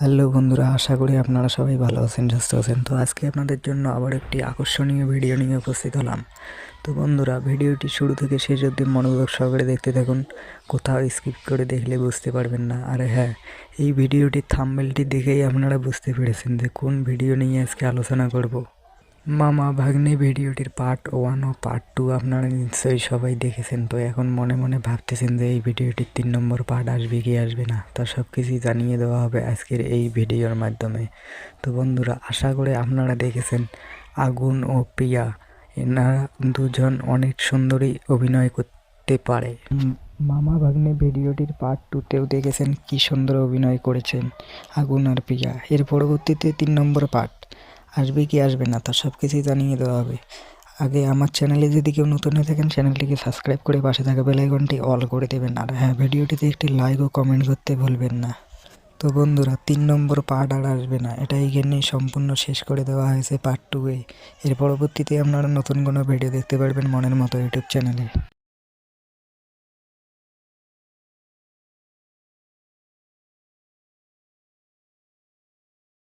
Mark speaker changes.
Speaker 1: Hello বন্ধুরা, আশা করি আপনারা সবাই ভালো আছেন, সুস্থ আছেন। তো আজকে আপনাদের জন্য আবার একটি আকর্ষণীয় ভিডিও নিয়ে উপস্থিত হলাম। তো বন্ধুরা, ভিডিওটি শুরু থেকে শেষ অবধি মনোযোগ সহকারে দেখতে থাকুন। কোথাও স্কিপ করে দেখলে বুঝতে পারবেন না। আর হ্যাঁ, এই ভিডিওটির থাম্বনেলটি দেখেই আপনারা বুঝতে পেরেছেন যে কোন ভিডিও নিয়ে আজকে আলোচনা করব। মামা ভাগ্নে ভিডিওটির পার্ট 1 ও পার্ট 2 আপনারা নিশ্চয়ই সবাই দেখেছেন। তো এখন মনে মনে ভাবতেছেন যে এই ভিডিওটির 3 নম্বর পার্ট আসবে কি আসবে না, তা সব কিছুই জানিয়ে দেওয়া হবে আজকের এই ভিডিওর মাধ্যমে। তো বন্ধুরা, আশা করে আপনারা দেখেছেন আগুন ও প্রিয়া, এনারা দুজন অনেক সুন্দরী অভিনয় করতে পারে। মামা ভাগ্নে ভিডিওটির পার্ট 2তেও দেখেছেন কি সুন্দর অভিনয় করেছেন আগুন আর প্রিয়া। এর পরবর্তীতে 3 নম্বর পার্ট আসবে কি আসবে না, তা সব কিছুই জানিয়ে দেওয়া হবে। আগে আমার চ্যানেলে যদি কেউ নতুন হয়ে থাকেন, চ্যানেলটিকে সাবস্ক্রাইব করে পাশে থাকা বেল আইকনটি অল করে দেবেন। আর হ্যাঁ, ভিডিওটিতে একটি লাইক ও কমেন্ট করতে ভুলবেন না। তো বন্ধুরা, 3 নম্বর পার্ট আর আসবে না, এটা এইখানেই সম্পূর্ণ শেষ করে দেওয়া হয়েছে পার্ট 2-এ। এর পরবর্তীতে আপনারা নতুন কোনো ভিডিও দেখতে পারবেন মনের মতো ইউটিউব চ্যানেলে।